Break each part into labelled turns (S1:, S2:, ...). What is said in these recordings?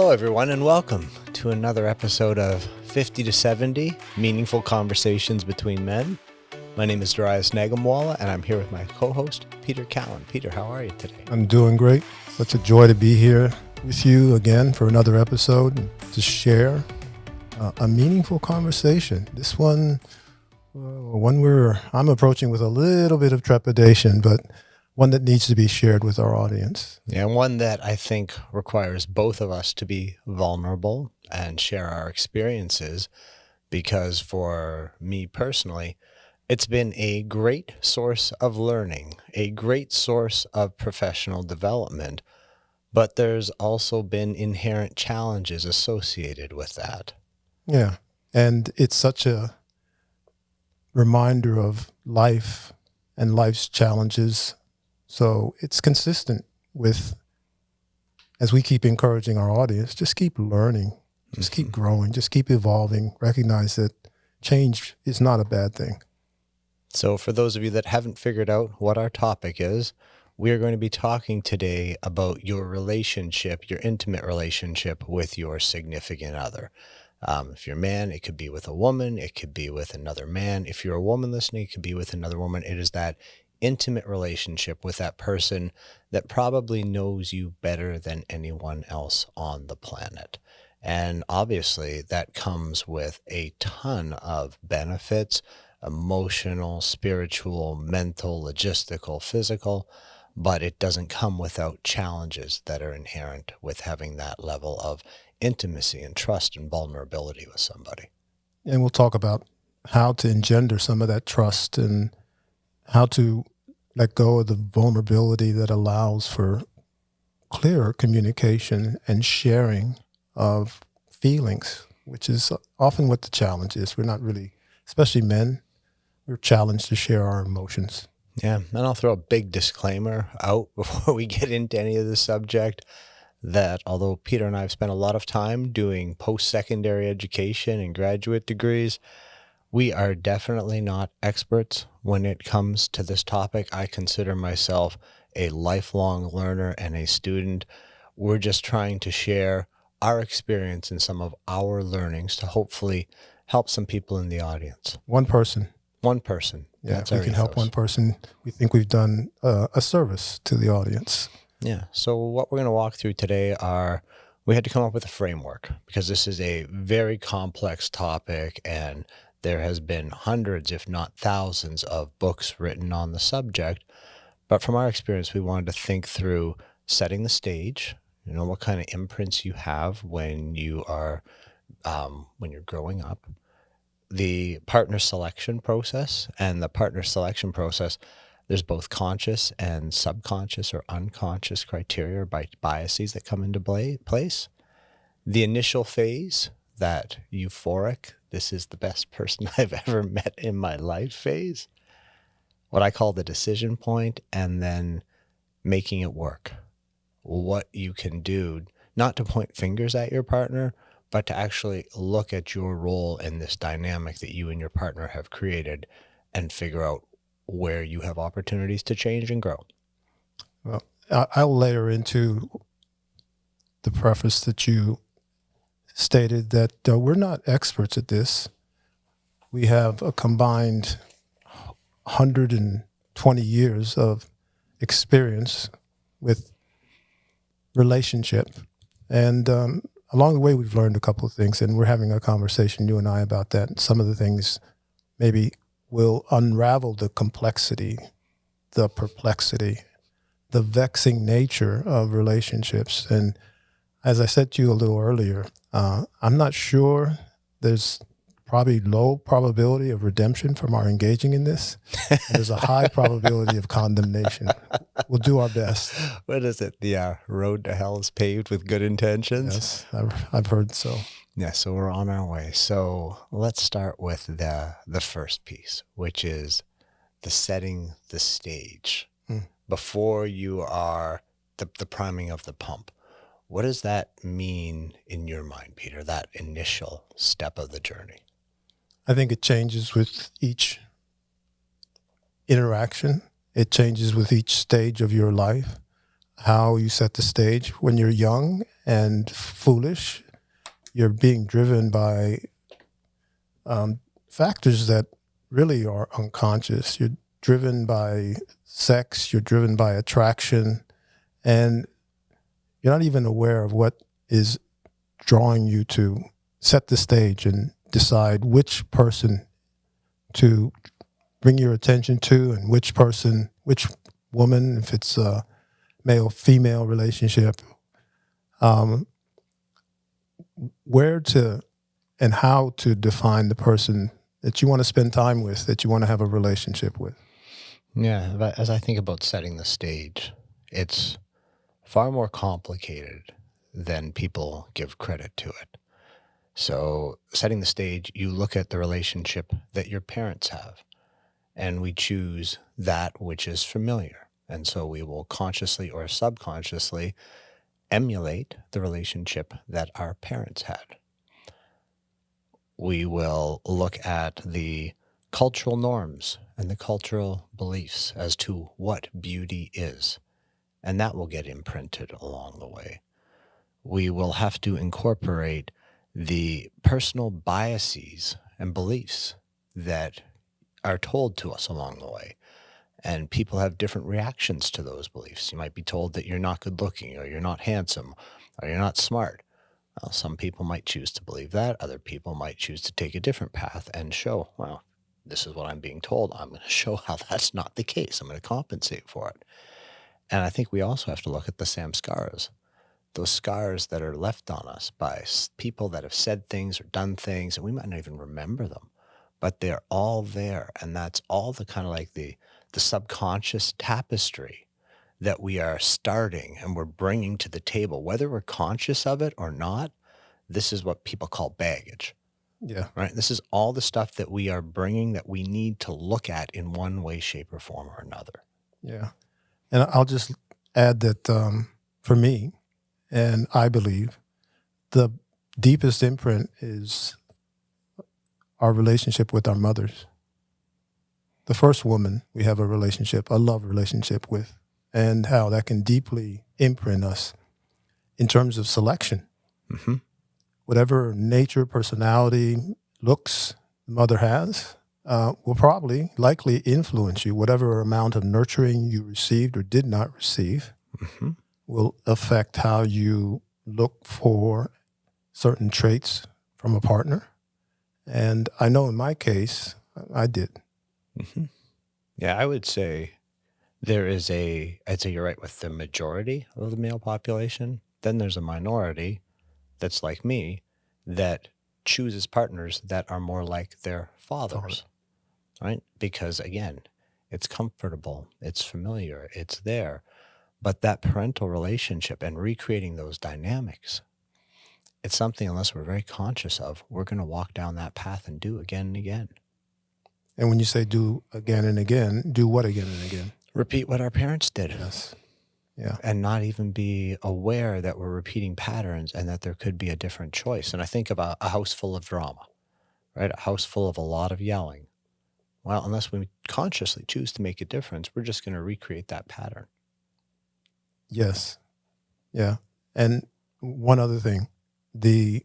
S1: Hello, everyone, and welcome to another episode of 50 to 70 Meaningful Conversations Between Men. My name is Darius and I'm here with my co-host, Peter Cowan. Peter, how are you today?
S2: I'm doing great. Such a joy to be here with you again for another episode and to share a meaningful conversation. This one I'm approaching with a little bit of trepidation, but one that needs to be shared with our audience.
S1: Yeah, one that I think requires both of us to be vulnerable and share our experiences, because for me personally, it's been a great source of learning, a great source of professional development, but there's also been inherent challenges associated with that.
S2: Yeah, and it's such a reminder of life and life's challenges. So it's consistent with, as we keep encouraging our audience, just keep learning, just keep growing, just keep evolving, recognize that change is not a bad thing.
S1: So for those of you that haven't figured out what our topic is, we are going to be talking today about your relationship, your intimate relationship with your significant other. If you're a man, it could be with a woman, it could be with another man. If you're a woman listening, it could be with another woman. It is that intimate relationship with that person that probably knows you better than anyone else on the planet. And obviously that comes with a ton of benefits, emotional, spiritual, mental, logistical, physical, but it doesn't come without challenges that are inherent with having that level of intimacy and trust and vulnerability with somebody.
S2: And we'll talk about how to engender some of that trust and how to let go of the vulnerability that allows for clearer communication and sharing of feelings, which is often what the challenge is. We're not really, especially men, we're challenged to share our emotions.
S1: Yeah, and I'll throw a big disclaimer out before we get into any of the subject that although Peter and I have spent a lot of time doing post-secondary education and graduate degrees, we are definitely not experts when it comes to this topic. I consider myself a lifelong learner and a student. We're just trying to share our experience and some of our learnings to hopefully help some people in the audience.
S2: One person.
S1: Yeah,
S2: if we can help one person, we think we've done a service to the audience.
S1: Yeah. So what we're going to walk through today we had to come up with a framework because this is a very complex topic and there has been hundreds, if not thousands, of books written on the subject. But from our experience, we wanted to think through setting the stage, what kind of imprints you have when you are, when you're growing up, the partner selection process. And the partner selection process, there's both conscious and subconscious or unconscious criteria or biases that come into place. The initial phase, that euphoric, this is the best person I've ever met in my life phase, what I call the decision point, and then making it work. What you can do, not to point fingers at your partner, but to actually look at your role in this dynamic that you and your partner have created and figure out where you have opportunities to change and grow.
S2: Well, I'll layer into the preface that you stated that we're not experts at this. We have a combined 120 years of experience with relationship. And along the way, we've learned a couple of things, and we're having a conversation, you and I, about that. Some of the things maybe will unravel the complexity, the perplexity, the vexing nature of relationships. And as I said to you a little earlier, I'm not sure. There's probably low probability of redemption from our engaging in this. And there's a high probability of condemnation. We'll do our best.
S1: What is it? The road to hell is paved with good intentions?
S2: Yes, I've heard so.
S1: Yeah, so we're on our way. So let's start with the first piece, which is the setting the stage. Before you are the priming of the pump. What does that mean in your mind, Peter, that initial step of the journey?
S2: I think it changes with each interaction. It changes with each stage of your life. how you set the stage. When you're young and foolish, you're being driven by factors that really are unconscious. You're driven by sex, you're driven by attraction, and you're not even aware of what is drawing you to set the stage and decide which person to bring your attention to and which person, which woman, if it's a male female relationship, um, where to and how to define the person that you want to spend time with, that you want to have a relationship with.
S1: Yeah, but as I think about setting the stage, it's far more complicated than people give credit to it. So, setting the stage, you look at the relationship that your parents have, and we choose that which is familiar. And so we will consciously or subconsciously emulate the relationship that our parents had. We will look at the cultural norms and the cultural beliefs as to what beauty is, and that will get imprinted along the way. We will have to incorporate the personal biases and beliefs that are told to us along the way. And people have different reactions to those beliefs. You might be told that you're not good looking, or you're not handsome, or you're not smart. Well, some people might choose to believe that. Other people might choose to take a different path and show, well, this is what I'm being told. I'm going to show how that's not the case. I'm going to compensate for it. And I think we also have to look at the samskaras, those scars that are left on us by people that have said things or done things, and we might not even remember them, but they're all there. And that's all the kind of like the subconscious tapestry that we are starting and we're bringing to the table, whether we're conscious of it or not. This is what people call baggage,
S2: Yeah,
S1: right? This is all the stuff that we are bringing that we need to look at in one way, shape, or form or another.
S2: yeah. And I'll just add that for me, and I believe the deepest imprint is our relationship with our mothers. The first woman we have a relationship, a love relationship with, and how that can deeply imprint us in terms of selection.
S1: Mm-hmm.
S2: Whatever nature, personality, looks the mother has will probably likely influence you. Whatever amount of nurturing you received or did not receive
S1: Mm-hmm.
S2: will affect how you look for certain traits from a partner. And I know in my case, I did.
S1: Mm-hmm. Yeah, I would say I'd say you're right with the majority of the male population. Then there's a minority that's like me that chooses partners that are more like their
S2: Father.
S1: fathers, right? Because again, it's comfortable, it's familiar, it's there. But that parental relationship and recreating those dynamics, it's something, unless we're very conscious of, we're going to walk down that path and do again and again.
S2: And when you say do again and again, do what again and again?
S1: Repeat what our parents did.
S2: Yes. Yeah.
S1: And not even be aware that we're repeating patterns and that there could be a different choice. And I think of a house full of drama, right? A house full of a lot of yelling. Well, unless we consciously choose to make a difference, we're just going to recreate that pattern.
S2: Yes. Yeah. And one other thing, the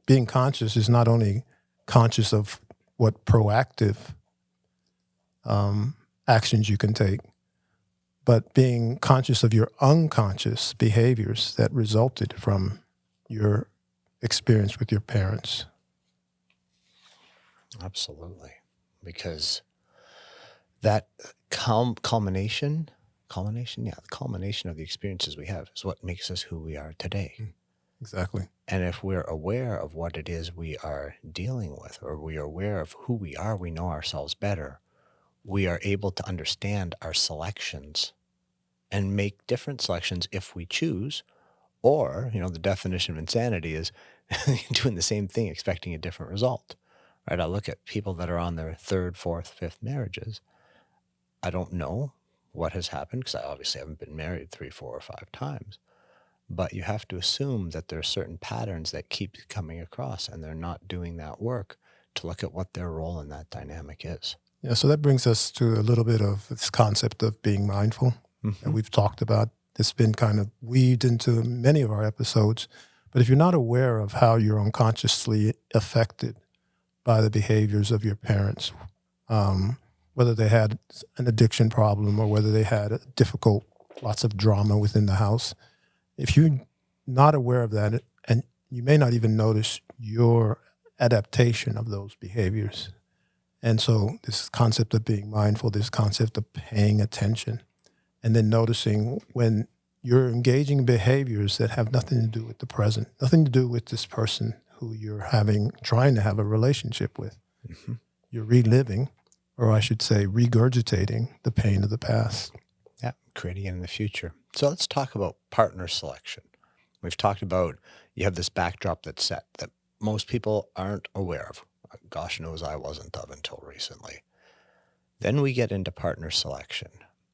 S2: being conscious is not only conscious of what proactive actions you can take, but being conscious of your unconscious behaviors that resulted from your experience with your parents.
S1: Absolutely. Because that culmination, yeah, the culmination of the experiences we have is what makes us who we are today.
S2: Exactly.
S1: And if we're aware of what it is we are dealing with, or we are aware of who we are, we know ourselves better, we are able to understand our selections and make different selections if we choose. Or, the definition of insanity is doing the same thing, expecting a different result, right? I look at people that are on their third, fourth, fifth marriages. I don't know what has happened because I obviously haven't been married 3, 4, or 5 times. But you have to assume that there are certain patterns that keep coming across, and they're not doing that work to look at what their role in that dynamic is.
S2: Yeah. So that brings us to a little bit of this concept of being mindful that
S1: Mm-hmm.
S2: we've talked about It's been kind of weaved into many of our episodes. But if you're not aware of how you're unconsciously affected by the behaviors of your parents, whether they had an addiction problem or whether they had a difficult, lots of drama within the house, if you're not aware of that, and you may not even notice your adaptation of those behaviors. And so this concept of being mindful, this concept of paying attention, and then noticing when you're engaging in behaviors that have nothing to do with the present, nothing to do with this person who you're trying to have a relationship with.
S1: Mm-hmm.
S2: You're reliving, or I should say, regurgitating the pain of the past.
S1: Yeah, creating it in the future. So let's talk about partner selection. We've talked about you have this backdrop that's set that most people aren't aware of. Gosh knows I wasn't of until recently. Then we get into partner selection.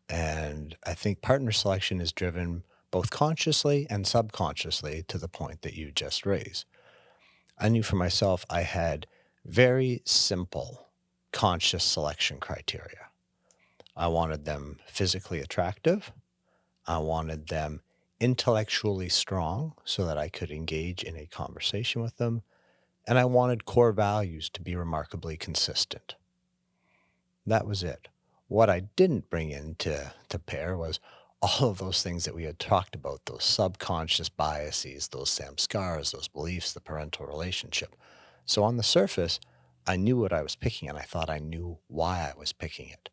S1: And I think partner selection is driven both consciously and subconsciously to the point that you just raised. I knew for myself I had very simple conscious selection criteria. I wanted them physically attractive. I wanted them intellectually strong so that I could engage in a conversation with them. And I wanted core values to be remarkably consistent. That was it. What I didn't bring into pair was all of those things that we had talked about, those subconscious biases, those samskaras, those beliefs, the parental relationship. So on the surface, I knew what I was picking and I thought I knew why I was picking it.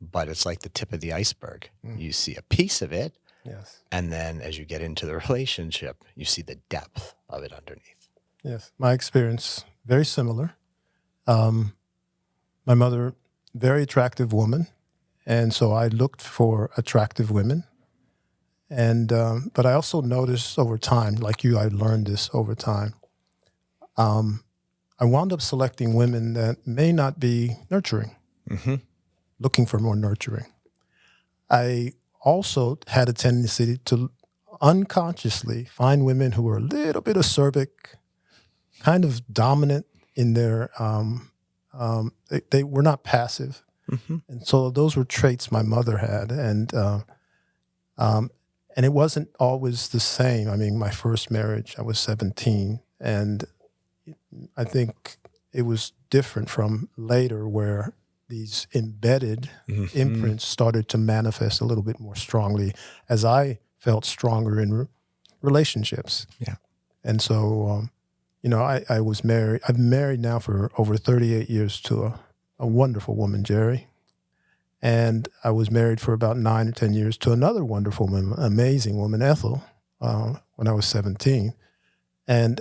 S1: But it's like the tip of the iceberg. You see a piece of it,
S2: Yes.
S1: and then as you get into the relationship, you see the depth of it underneath.
S2: Yes. My experience, very similar. My mother, very attractive woman. And so I looked for attractive women. And, but I also noticed over time, like you, I learned this over time. I wound up selecting women that may not be nurturing, looking for more nurturing. I also had a tendency to unconsciously find women who were a little bit acerbic, kind of dominant in their, they were not passive. And so those were traits my mother had. And it wasn't always the same. I mean, my first marriage, I was 17. And I think it was different from later where these embedded imprints started to manifest a little bit more strongly as I felt stronger in relationships.
S1: Yeah.
S2: And so, I was married. I've been married now for over 38 years to a wonderful woman, Jerry. And I was married for about 9 or 10 years to another wonderful woman, amazing woman, Ethel, when I was 17. And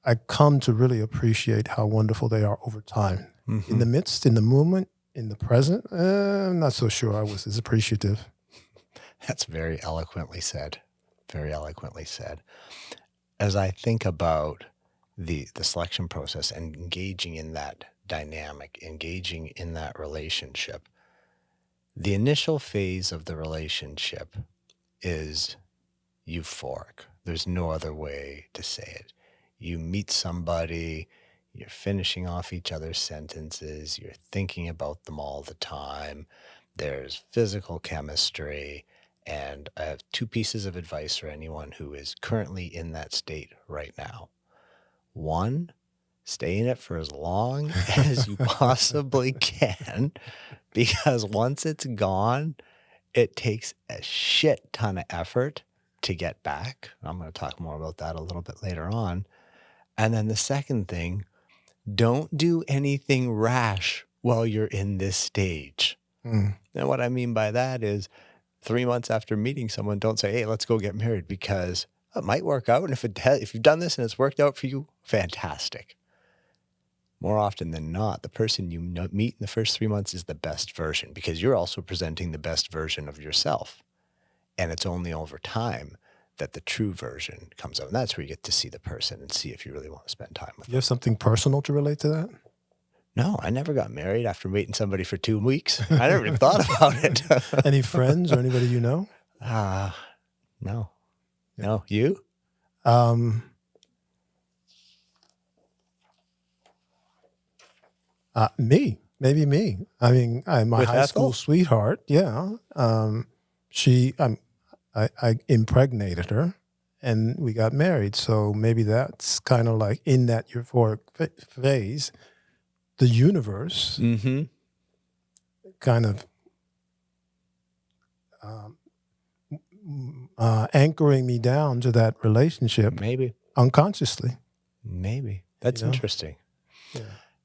S2: I come to really appreciate how wonderful they are over time. In the midst, in the moment, in the present, I'm not so sure I was as appreciative.
S1: That's very eloquently said. Very eloquently said. As I think about the selection process and engaging in that dynamic, engaging in that relationship, the initial phase of the relationship is euphoric. There's no other way to say it. You meet somebody, you're finishing off each other's sentences, you're thinking about them all the time, there's physical chemistry, and I have two pieces of advice for anyone who is currently in that state right now. One, stay in it for as long as you possibly can, because once it's gone, it takes a shit ton of effort to get back. I'm going to talk more about that a little bit later on. And then the second thing, don't do anything rash while you're in this stage. And what I mean by that is 3 months after meeting someone, don't say, hey, let's go get married, because it might work out. And if you've done this and it's worked out for you, fantastic. More often than not, the person you meet in the first 3 months is the best version, because you're also presenting the best version of yourself. And it's only over time that the true version comes out. And that's where you get to see the person and see if you really want to spend time with them.
S2: You have something personal to relate to that?
S1: No, I never got married after meeting somebody for 2 weeks. I never even thought about it.
S2: Any friends or anybody you know?
S1: No. No, you?
S2: Maybe me. I mean, my
S1: With
S2: high school
S1: Ethel?
S2: sweetheart. Yeah. She, I impregnated her, and we got married. So maybe that's kind of like in that euphoric phase, the universe
S1: Mm-hmm.
S2: kind of um, anchoring me down to that relationship
S1: Maybe.
S2: unconsciously.
S1: Maybe.
S2: You
S1: That's
S2: know,
S1: interesting.
S2: yeah.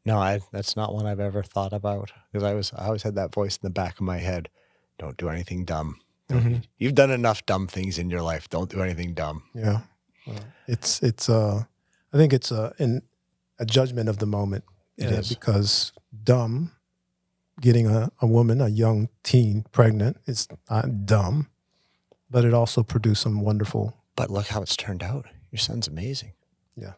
S1: No, that's not one I've ever thought about because I always had that voice in the back of my head. Don't do anything dumb. Don't
S2: Hmm.
S1: you've done enough dumb things in your life. Don't do anything dumb.
S2: Yeah. It's I think it's a judgment of the moment.
S1: It is.
S2: Because dumb, getting a woman, a young teen pregnant is not dumb, but it also produced some wonderful.
S1: But look how it's turned out. Your son's amazing.
S2: Yeah.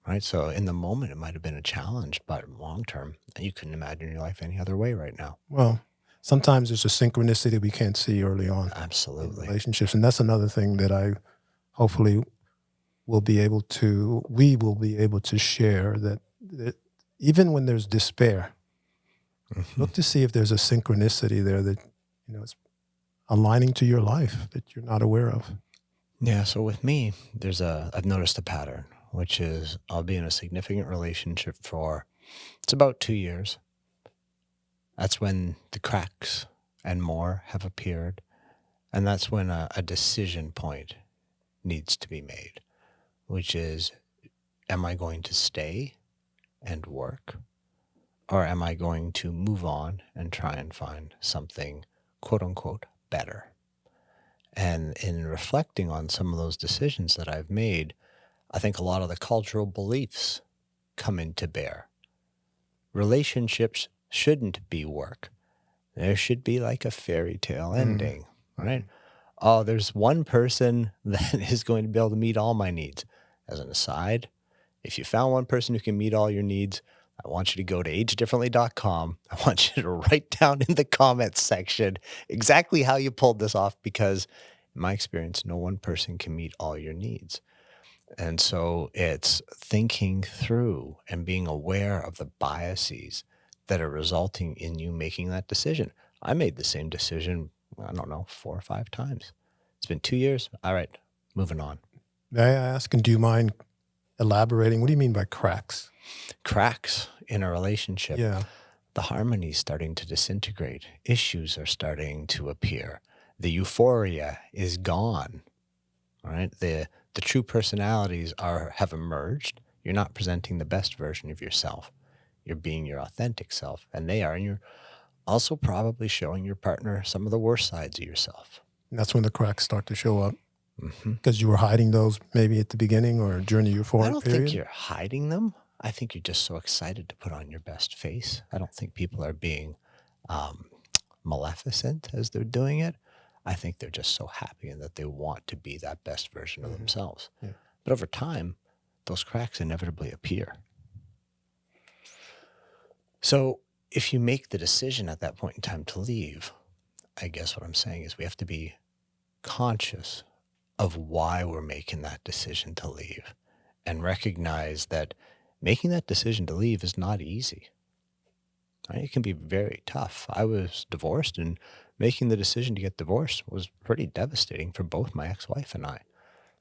S1: Right? So in the moment, it might have been a challenge, but long term, you couldn't imagine your life any other way right now.
S2: Well, sometimes there's a synchronicity we can't see early on in
S1: Absolutely.
S2: relationships. And that's another thing that I hopefully we will be able to share that even when there's despair,
S1: Mhm.
S2: look to see if there's a synchronicity there that, it's aligning to your life that you're not aware of.
S1: Yeah. So with me, I've noticed a pattern, which is I'll be in a significant relationship for, it's about 2 years. That's when the cracks and more have appeared. And that's when a decision point needs to be made, which is, am I going to stay and work? Or am I going to move on and try and find something quote unquote better? And in reflecting on some of those decisions that I've made, I think a lot of the cultural beliefs come into bear. Relationships shouldn't be work. There should be like a fairy tale
S2: Mhm.
S1: ending, right? Oh, there's one person that is going to be able to meet all my needs. As an aside, if you found one person who can meet all your needs, I want you to go to agedifferently.com. I want you to write down in the comments section exactly how you pulled this off because, in my experience, no one person can meet all your needs. And so it's thinking through and being aware of the biases that are resulting in you making that decision. I made the same decision, I don't know, 4 or 5 times. It's been 2 years. All right, moving on.
S2: May I ask, and do you mind elaborating? What do you mean by cracks?
S1: Cracks in a relationship,
S2: Yeah.
S1: the harmony's starting to disintegrate, issues are starting to appear, the euphoria is gone. All right. The true personalities have emerged. You're not presenting the best version of yourself. You're being your authentic self, and they are. And you're also probably showing your partner some of the worst sides of yourself.
S2: And that's when the cracks start to show up
S1: Hmm.
S2: because you were hiding those maybe at the beginning or during the
S1: I
S2: euphoric
S1: don't think
S2: period.
S1: you're hiding them. I think you're just so excited to put on your best face. I don't think people are being um, maleficent as they're doing it. I think they're just so happy and that they want to be that best version of
S2: Mhm.
S1: themselves.
S2: Yeah.
S1: But over time, those cracks inevitably appear. So if you make the decision at that point in time to leave, I guess what I'm saying is we have to be conscious of why we're making that decision to leave and recognize that making that decision to leave is not easy. Right? It can be very tough. I was divorced, and making the decision to get divorced was pretty devastating for both my ex-wife and I.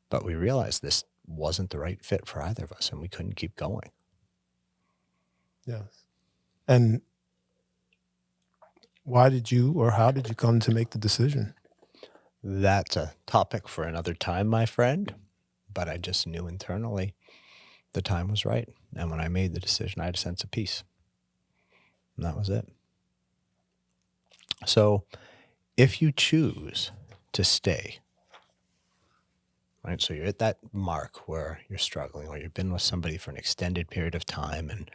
S1: But we realized this wasn't the right fit for either of us, and we couldn't keep going.
S2: Yes. And why did you or how did you come to make the decision?
S1: That's a topic for another time, my friend. But I just knew internally the time was right. And when I made the decision, I had a sense of peace. And that was it. So if you choose to stay, right? So you're at that mark where you're struggling, or you've been with somebody for an extended period of time, and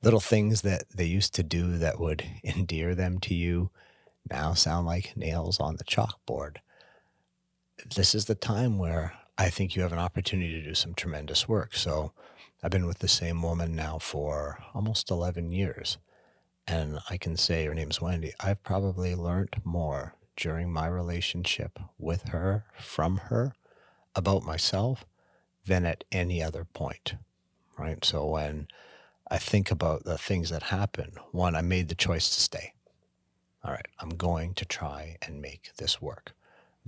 S1: little things that they used to do that would endear them to you now sound like nails on the chalkboard. This is the time where I think you have an opportunity to do some tremendous work. So I've been with the same woman now for almost 11 years. And I can say her name's Wendy. I've probably learned more during my relationship with her, from her, about myself than at any other point. Right. So when I think about the things that happen, one, I made the choice to stay. All right, I'm going to try and make this work.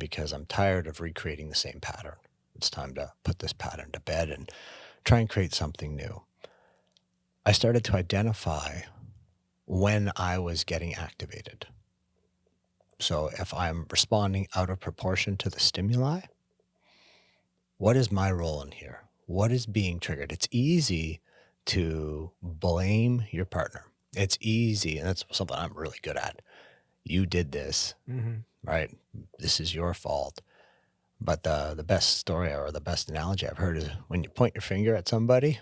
S1: because I'm tired of recreating the same pattern. It's time to put this pattern to bed and try and create something new. I started to identify when I was getting activated. So if I'm responding out of proportion to the stimuli, what is my role in here? What is being triggered? It's easy to blame your partner. It's easy, and that's something I'm really good at. You did this, right? This is your fault. But the best story or the best analogy I've heard is when you point your finger at somebody.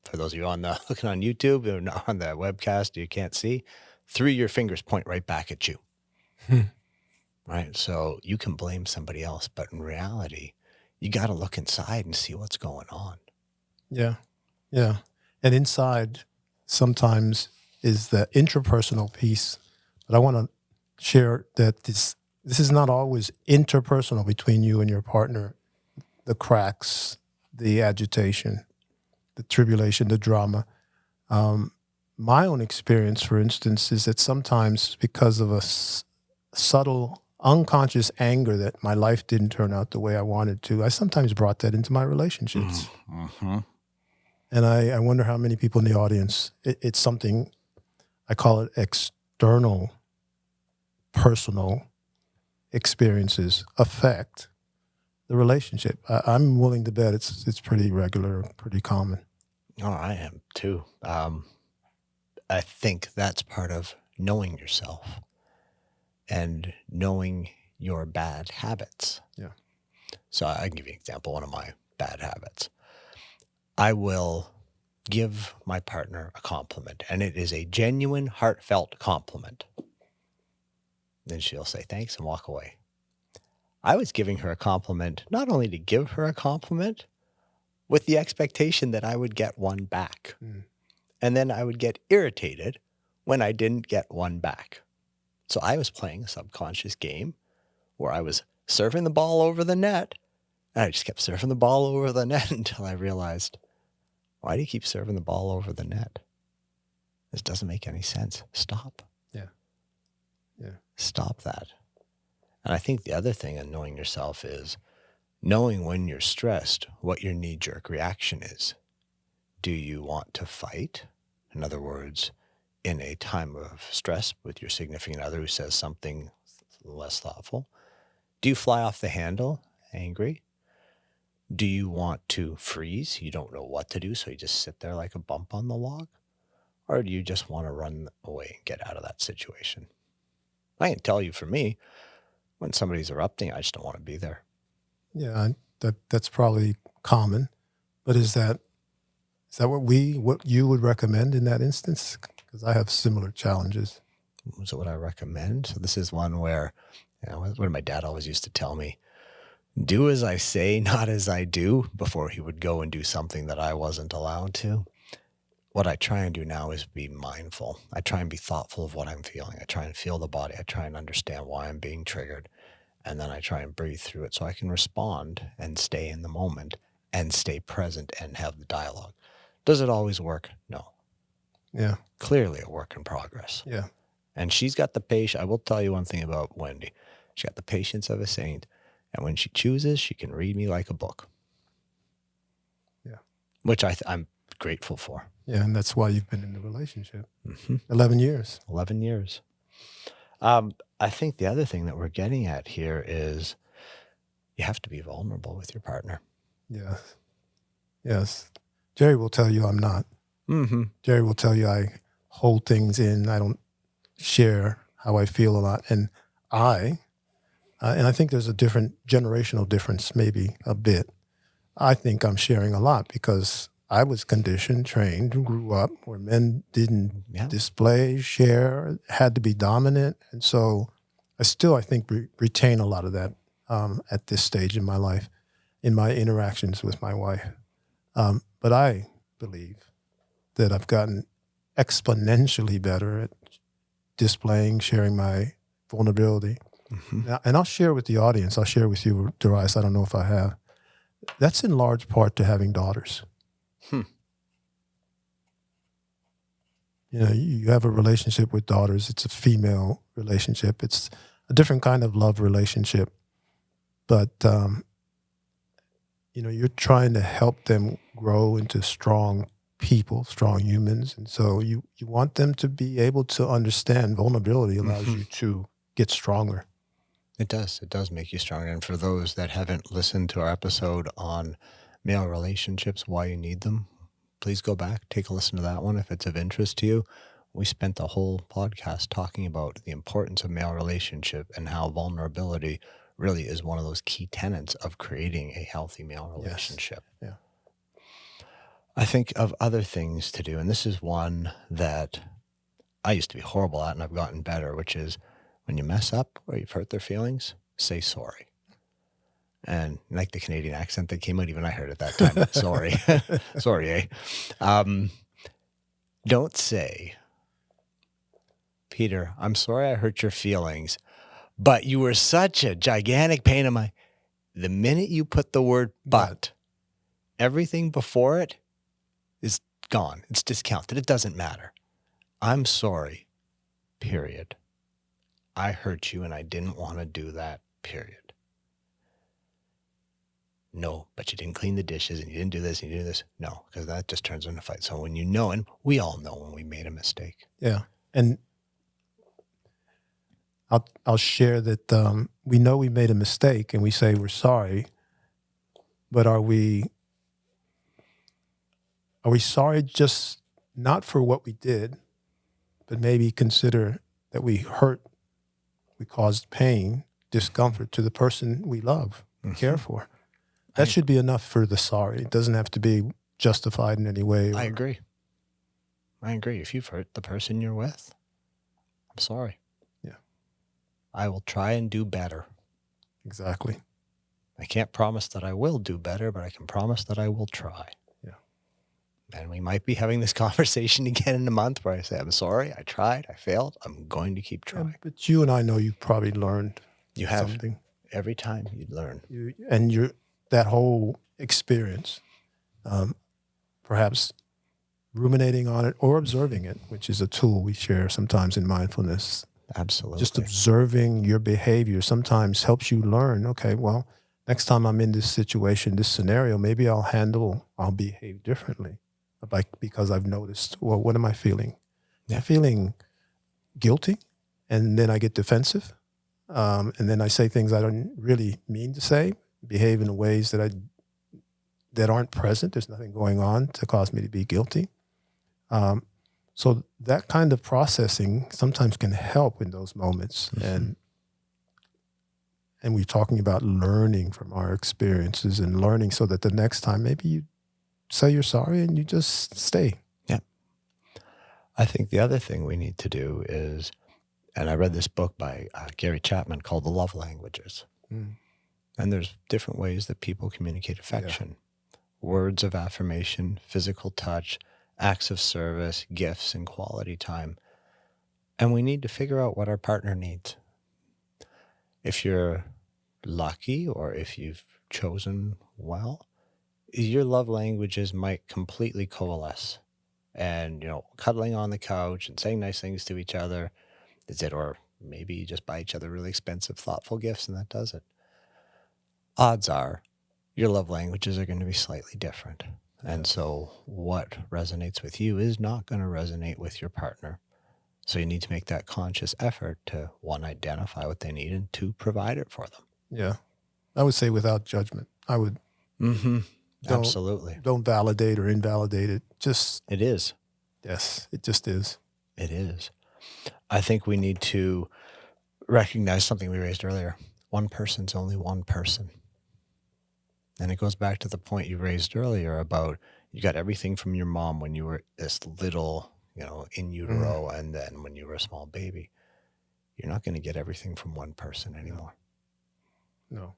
S1: For those of you on the looking on YouTube or not on the webcast, you can't see. 3 of your fingers point right back at you, right? So you can blame somebody else, but in reality, you got to look inside and see what's going on.
S2: Yeah. Yeah. And inside sometimes is the intrapersonal piece. But I want to share that this is not always interpersonal between you and your partner. The cracks, the agitation, the tribulation, the drama. My own experience, for instance, is that sometimes because of a subtle, unconscious anger that my life didn't turn out the way I wanted to, I sometimes brought that into my relationships.
S1: Mm-hmm.
S2: And I wonder how many people in the audience, it's something, I call it external, personal experiences affect the relationship. I'm willing to bet it's pretty regular, pretty common.
S1: Oh, I am too. I think that's part of knowing yourself and knowing your bad habits.
S2: Yeah.
S1: So I can give you an example. One of my bad habits. I will give my partner a compliment, and it is a genuine, heartfelt compliment. Then she'll say thanks and walk away. I was giving her a compliment, not only to give her a compliment, with the expectation that I would get one back. And then I would get irritated when I didn't get one back. So I was playing a subconscious game where I was serving the ball over the net, and I just kept serving the ball over the net until I realized, why do you keep serving the ball over the net? This doesn't make any sense. Stop.
S2: Yeah. Yeah.
S1: Stop that. And I think the other thing in knowing yourself is knowing when you're stressed, what your knee-jerk reaction is. Do you want to fight? In other words, in a time of stress with your significant other who says something less thoughtful, do you fly off the handle, angry? Do you want to freeze? You don't know what to do, so you just sit there like a bump on the log? Or do you just want to run away and get out of that situation? I can tell you for me, when somebody's erupting, I just don't want to be there.
S2: Yeah, that's probably common. But is that what you would recommend in that instance? Because I have similar challenges.
S1: So what I recommend? So this is one where, what my dad always used to tell me, do as I say, not as I do, before he would go and do something that I wasn't allowed to. What I try and do now is be mindful. I try and be thoughtful of what I'm feeling. I try and feel the body. I try and understand why I'm being triggered. And then I try and breathe through it so I can respond and stay in the moment and stay present and have the dialogue. Does it always work? No.
S2: Yeah.
S1: Clearly a work in progress.
S2: Yeah.
S1: And she's got the patience. I will tell you one thing about Wendy. She's got the patience of a saint. And when she chooses, she can read me like a book.
S2: Yeah.
S1: Which I'm grateful for.
S2: Yeah, and that's why you've been in the relationship. 11 years.
S1: 11 years. I think the other thing that we're getting at here is you have to be vulnerable with your partner.
S2: Yes. Yes. Jerry will tell you I'm not.
S1: Mm-hmm.
S2: Jerry will tell you I hold things in. I don't share how I feel a lot. And I think there's a different generational difference, maybe a bit. I think I'm sharing a lot because I was conditioned, trained, grew up where men didn't display, share, had to be dominant. And so I think, retain a lot of that at this stage in my life, in my interactions with my wife. But I believe that I've gotten exponentially better at displaying, sharing my vulnerability. Mm-hmm. And I'll share with the audience, I'll share with you, Darius, I don't know if I have. That's in large part to having daughters. You have a relationship with daughters. It's a female relationship. It's a different kind of love relationship. but you're trying to help them grow into strong people, strong humans, and so you want them to be able to understand vulnerability allows
S1: Mhm.
S2: you to get stronger.
S1: It does. It does make you stronger. And for those that haven't listened to our episode on male relationships, why you need them, please go back, take a listen to that one if it's of interest to you. We spent the whole podcast talking about the importance of male relationship and how vulnerability really is one of those key tenets of creating a healthy male
S2: Yes.
S1: relationship.
S2: Yeah.
S1: I think of other things to do, and this is one that I used to be horrible at and I've gotten better, which is when you mess up or you've hurt their feelings, say sorry. And like the Canadian accent that came out, even I heard at that time. Sorry. Sorry, eh? Um, don't say, Peter, I'm sorry I hurt your feelings, but you were such a gigantic pain in my. The minute you put the word but, everything before it is gone. It's discounted. It doesn't matter. I'm sorry, period. I hurt you and I didn't want to do that, period. No, but you didn't clean the dishes and you didn't do this and you did this. No, because that just turns into a fight. So when you know, and we all know when we made a mistake.
S2: Yeah. And I'll share that we know we made a mistake and we say we're sorry, but are we sorry just not for what we did, but maybe consider that we caused pain, discomfort to the person we love, care for. That should be enough for the sorry. It doesn't have to be justified in any way.
S1: I agree. I agree. If you've hurt the person you're with, I'm sorry.
S2: Yeah.
S1: I will try and do better.
S2: Exactly.
S1: I can't promise that I will do better, but I can promise that I will try.
S2: Yeah.
S1: And we might be having this conversation again in a month where I say, I'm sorry, I tried, I failed, I'm going to keep trying.
S2: But you and I know you've probably learned
S1: You have.
S2: something.
S1: Every time you learn.
S2: That whole experience, perhaps ruminating on it or observing it, which is a tool we share sometimes in mindfulness.
S1: Absolutely.
S2: Just observing your behavior sometimes helps you learn, okay, well, next time I'm in this situation, this scenario, maybe I'll behave differently. Because I've noticed, well, what am I feeling?
S1: Yeah.
S2: I'm feeling guilty, and then I get defensive. And then I say things I don't really mean to say, behave in ways that aren't present. There's nothing going on to cause me to be guilty. So that kind of processing sometimes can help in those moments.
S1: Mhm.
S2: And we're talking about learning from our experiences and learning so that the next time maybe you say you're sorry and you just stay.
S1: Yeah. I think the other thing we need to do is, and I read this book by Gary Chapman called The Love Languages.
S2: Mm.
S1: And there's different ways that people communicate affection. Words of affirmation, physical touch, acts of service, gifts, and quality time. And we need to figure out what our partner needs. If you're lucky or if you've chosen well, your love languages might completely coalesce. And, cuddling on the couch and saying nice things to each other is it, or maybe you just buy each other really expensive, thoughtful gifts and that does it. Odds are your love languages are going to be slightly different. And so what resonates with you is not going to resonate with your partner. So you need to make that conscious effort to, one, identify what they need, and two, provide it for them.
S2: Yeah. I would say without judgment. I would.
S1: Mm-hmm. Absolutely.
S2: Don't validate or invalidate it.
S1: It is.
S2: Yes, it just is.
S1: It is. I think we need to recognize something we raised earlier. One person's only one person. And it goes back to the point you raised earlier about you got everything from your mom when you were this little, in utero, and then when you were a small baby. You're not going to get everything from one person anymore.
S2: No.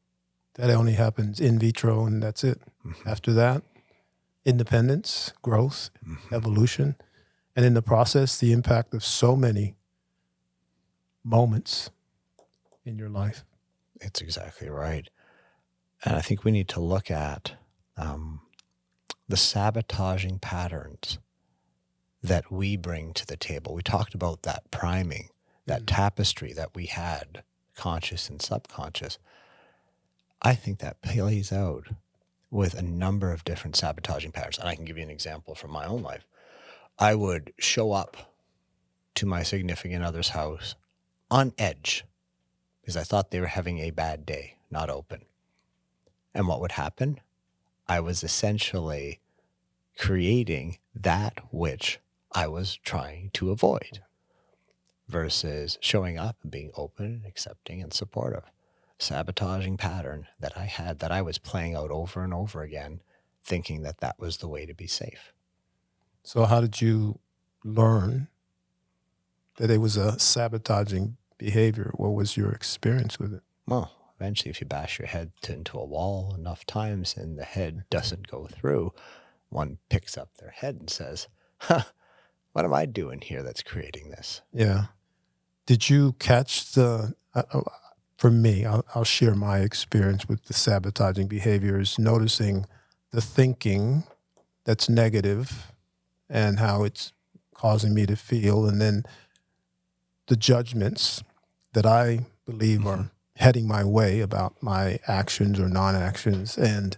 S2: That only happens in vitro, and that's it. Mm-hmm. After that, independence, growth, evolution, and in the process, the impact of so many moments in your life.
S1: It's exactly right. And I think we need to look at the sabotaging patterns that we bring to the table. We talked about that priming, that tapestry that we had, conscious and subconscious. I think that plays out with a number of different sabotaging patterns. And I can give you an example from my own life. I would show up to my significant other's house on edge because I thought they were having a bad day, not open. And what would happen? I was essentially creating that which I was trying to avoid versus showing up and being open, accepting, and supportive. Sabotaging pattern that I had that I was playing out over and over again, thinking that that was the way to be safe.
S2: So, how did you learn that it was a sabotaging behavior? What was your experience with it?
S1: Well, eventually, if you bash your head into a wall enough times and the head doesn't go through, one picks up their head and says, huh, what am I doing here that's creating this?
S2: Yeah. Did you catch the? For me, I'll share my experience with the sabotaging behaviors, noticing the thinking that's negative and how it's causing me to feel, and then the judgments that I believe are heading my way about my actions or non-actions, and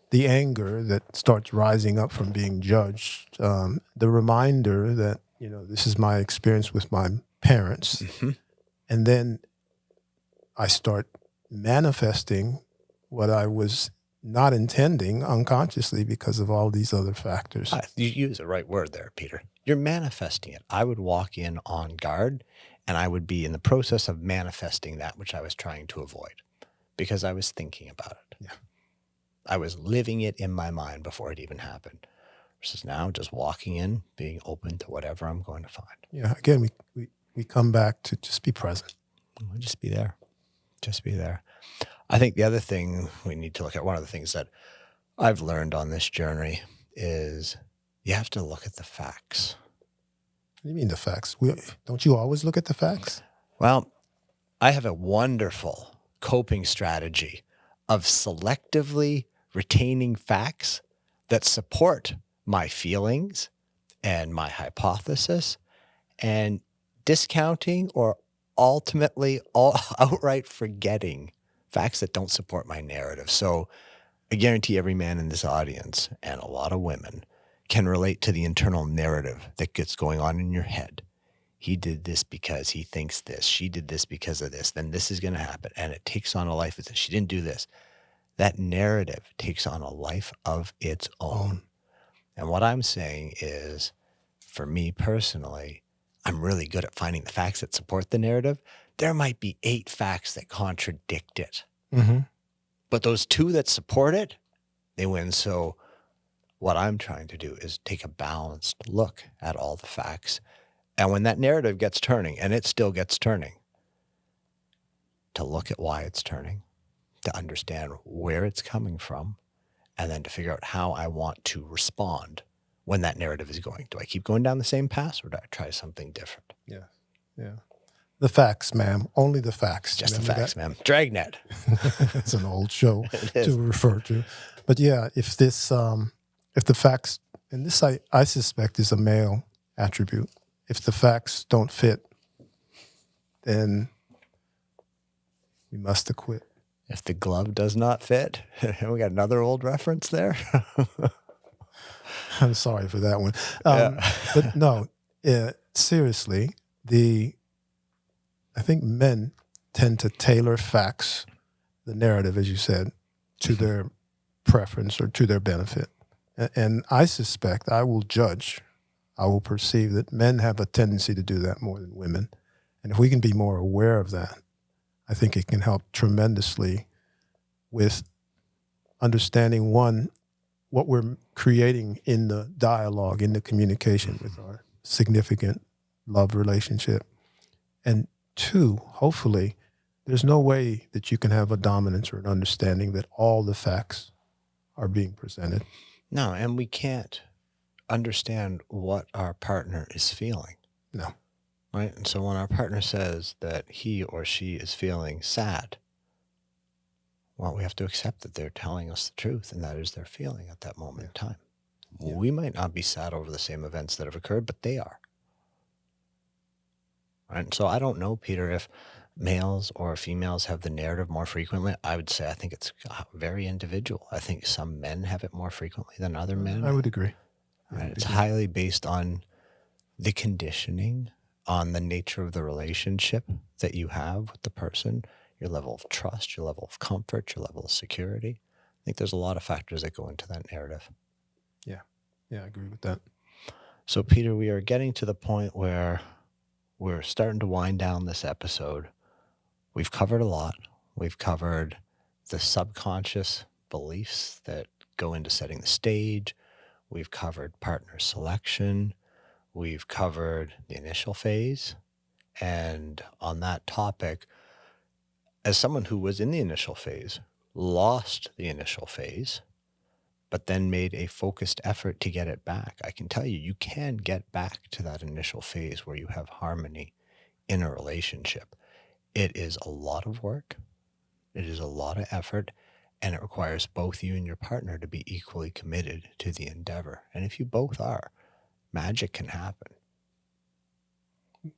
S2: the anger that starts rising up from being judged. The reminder that this is my experience with my parents, and then I start manifesting what I was not intending unconsciously because of all these other factors.
S1: You use the right word there, Peter. You're manifesting it. I would walk in on guard and I would be in the process of manifesting that which I was trying to avoid because I was thinking about it.
S2: Yeah.
S1: I was living it in my mind before it even happened. Versus now just walking in, being open to whatever I'm going to find.
S2: Yeah. Again, we come back to just be present.
S1: Just be there. Just be there. I think the other thing we need to look at, one of the things that I've learned on this journey is you have to look at the facts.
S2: What do you mean the facts? Don't you always look at the facts?
S1: Well, I have a wonderful coping strategy of selectively retaining facts that support my feelings and my hypothesis and discounting or ultimately outright forgetting facts that don't support my narrative. So I guarantee every man in this audience and a lot of women can relate to the internal narrative that gets going on in your head. He did this because he thinks this. She did this because of this. Then this is going to happen. And it takes on a life of this. She didn't do this. That narrative takes on a life of its own. And what I'm saying is, for me personally, I'm really good at finding the facts that support the narrative. There might be 8 facts that contradict it. But those 2 that support it, they win. So what I'm trying to do is take a balanced look at all the facts. And when that narrative gets turning, and it still gets turning, to look at why it's turning, to understand where it's coming from, and then to figure out how I want to respond when that narrative is going. Do I keep going down the same path or do I try something different?
S2: Yeah. Yeah. The facts, ma'am. Only the facts.
S1: Just the facts, ma'am. Dragnet.
S2: It's an old show
S1: It is.
S2: to refer to. But yeah, if the facts, and this I suspect is a male attribute, if the facts don't fit, then we must acquit.
S1: If the glove does not fit, we got another old reference there.
S2: I'm sorry for that one.
S1: Yeah.
S2: But no, seriously, I think men tend to tailor facts, the narrative, as you said, to their preference or to their benefit. And I suspect I will perceive that men have a tendency to do that more than women. And if we can be more aware of that, I think it can help tremendously with understanding, one, what we're creating in the dialogue, in the communication with our significant love relationship. And 2, hopefully, there's no way that you can have a dominance or an understanding that all the facts are being presented.
S1: No, and we can't understand what our partner is feeling.
S2: No.
S1: Right? And so when our partner says that he or she is feeling sad, well, we have to accept that they're telling us the truth, and that is their feeling at that moment in time. Yeah. We might not be sad over the same events that have occurred, but they are. Right? And so I don't know, Peter, if males or females have the narrative more frequently, I would say I think it's very individual. I think some men have it more frequently than other
S2: I
S1: men.
S2: would agree. I
S1: Right?
S2: would
S1: It's
S2: agree.
S1: highly based on the conditioning, on the nature of the relationship that you have with the person, your level of trust, your level of comfort, your level of security. I think there's a lot of factors that go into that narrative.
S2: Yeah. Yeah, I agree with that.
S1: So, Peter, we are getting to the point where we're starting to wind down this episode. We've covered a lot. We've covered the subconscious beliefs that go into setting the stage. We've covered partner selection. We've covered the initial phase. And on that topic, as someone who was in the initial phase, lost the initial phase, but then made a focused effort to get it back, I can tell you, you can get back to that initial phase where you have harmony in a relationship. It is a lot of work. It is a lot of effort, and it requires both you and your partner to be equally committed to the endeavor. And if you both are, magic can happen.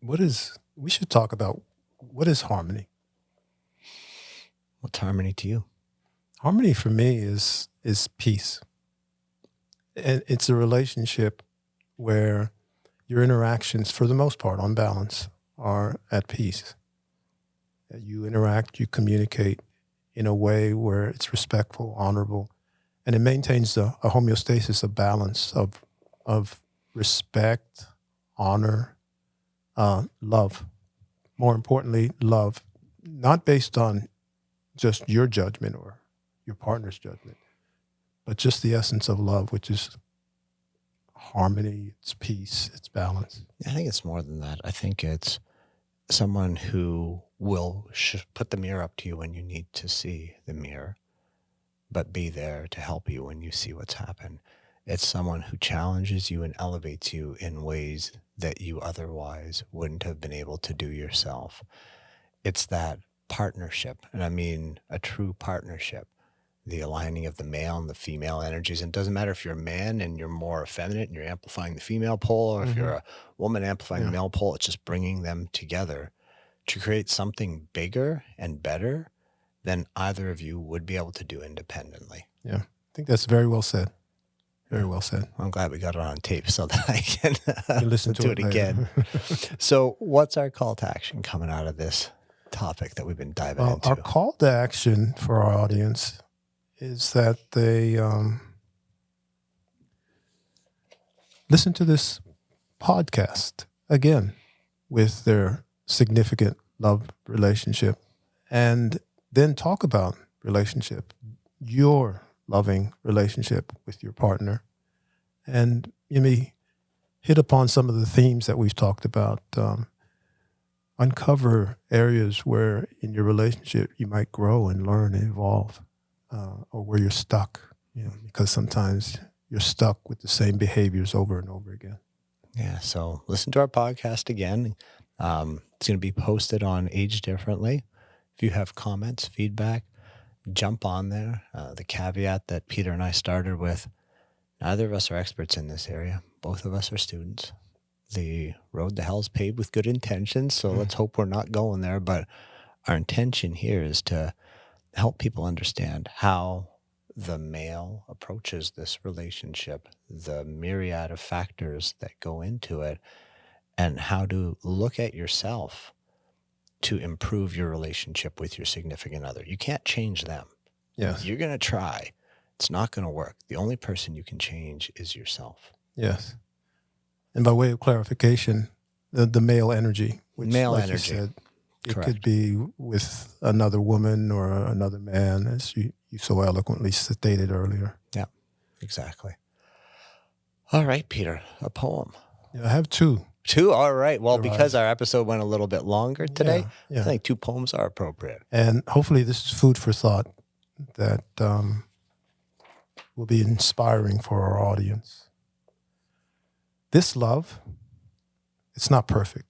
S2: We should talk about what is harmony?
S1: What's harmony to you?
S2: Harmony for me is peace. And it's a relationship where your interactions, for the most part, on balance, are at peace. You interact, you communicate in a way where it's respectful, honorable, and it maintains a homeostasis, a balance of respect, honor, love. More importantly, love, not based on just your judgment or your partner's judgment, but just the essence of love, which is harmony, it's peace, it's balance.
S1: I think it's more than that. I think it's someone who will put the mirror up to you when you need to see the mirror, but be there to help you when you see what's happened. It's someone who challenges you and elevates you in ways that you otherwise wouldn't have been able to do yourself. It's that partnership, and I mean a true partnership, the aligning of the male and the female energies. And it doesn't matter if you're a man and you're more effeminate and you're amplifying the female pole, or if you're a woman amplifying the male pole, it's just bringing them together to create something bigger and better than either of you would be able to do independently.
S2: Yeah, I think that's very well said. Very well said.
S1: I'm glad we got it on tape so that I can
S2: listen to it
S1: again.
S2: later.
S1: So what's our call to action coming out of this topic that we've been diving into?
S2: Our call to action for our audience is that they listen to this podcast again with their significant love relationship, and then talk about relationship, your loving relationship with your partner, and you may hit upon some of the themes that we've talked about. Uncover areas where in your relationship you might grow and learn and evolve, or where you're stuck, because sometimes you're stuck with the same behaviors over and over again.
S1: Yeah, so listen to our podcast again. It's going to be posted on Age Differently. If you have comments, feedback, jump on there. The caveat that Peter and I started with, neither of us are experts in this area. Both of us are students. The road to hell is paved with good intentions, so let's hope we're not going there. But our intention here is to help people understand how the male approaches this relationship, the myriad of factors that go into it, and how to look at yourself to improve your relationship with your significant other. You can't change them.
S2: Yes.
S1: You're going to try. It's not going to work. The only person you can change is yourself.
S2: Yes. And by way of clarification, the male energy, which,
S1: Male
S2: like
S1: energy.
S2: you said, it
S1: Correct.
S2: could be with another woman or another man, as you so eloquently stated earlier.
S1: Yeah, exactly. All right, Peter, a poem.
S2: Yeah, I have two.
S1: Two? All right. Well,
S2: Arise.
S1: because our episode went a little bit longer today,
S2: Yeah.
S1: I think 2 poems are appropriate.
S2: And hopefully this is food for thought that will be inspiring for our audience. This love, it's not perfect.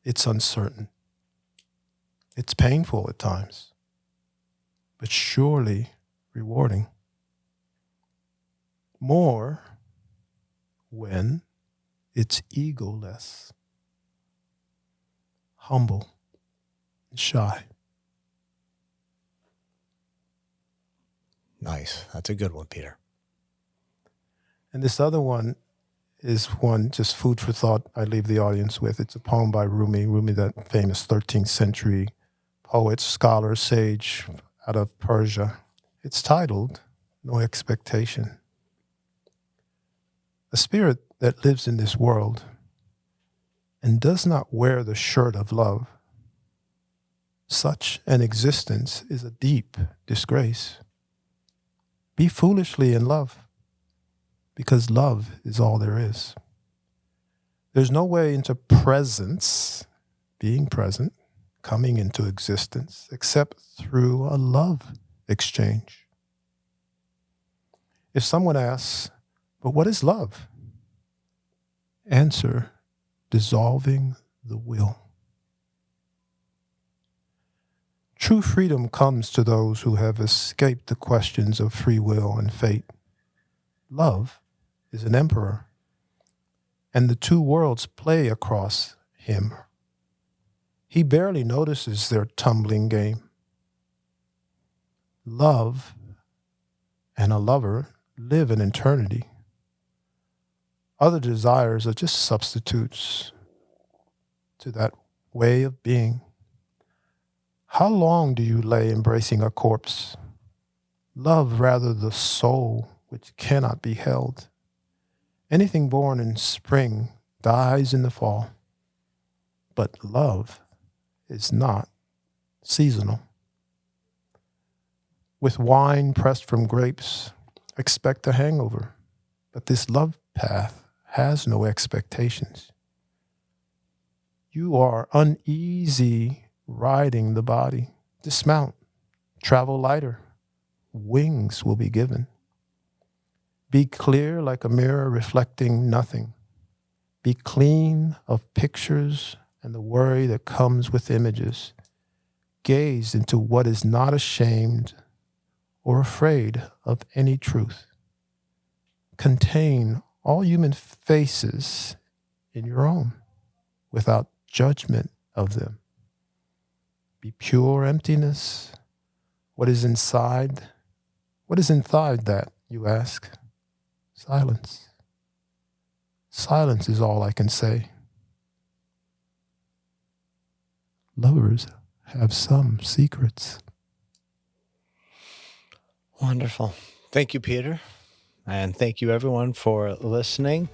S2: It's uncertain. It's painful at times, but surely rewarding. More when it's egoless, humble, and shy.
S1: Nice. That's a good one, Peter.
S2: And this other one is one just food for thought I leave the audience with. It's a poem by Rumi, that famous 13th century poet, scholar, sage out of Persia. It's titled, No Expectation. A spirit that lives in this world and does not wear the shirt of love, such an existence is a deep disgrace. Be foolishly in love, because love is all there is. There's no way into presence, being present, coming into existence, except through a love exchange. If someone asks, but what is love? Answer, dissolving the will. True freedom comes to those who have escaped the questions of free will and fate. Love is an emperor, and the two worlds play across him. He barely notices their tumbling game. Love and a lover live in eternity. Other desires are just substitutes to that way of being. How long do you lay embracing a corpse? Love rather the soul which cannot be held. Anything born in spring dies in the fall, but love is not seasonal. With wine pressed from grapes, expect a hangover, but this love path has no expectations. You are uneasy riding the body. Dismount, travel lighter, wings will be given. Be clear like a mirror reflecting nothing. Be clean of pictures and the worry that comes with images. Gaze into what is not ashamed or afraid of any truth. Contain all human faces in your own without judgment of them. Be pure emptiness. What is inside? What is inside that, you ask? Silence. Silence is all I can say. Lovers have some secrets.
S1: Wonderful. Thank you, Peter. And thank you, everyone, for listening.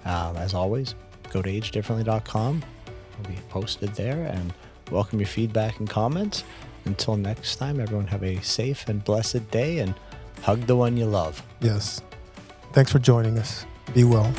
S1: As always, go to agedifferently.com. It'll be posted there, and welcome your feedback and comments. Until next time, everyone have a safe and blessed day, and hug the one you love.
S2: Yes. Thanks for joining us. Be well.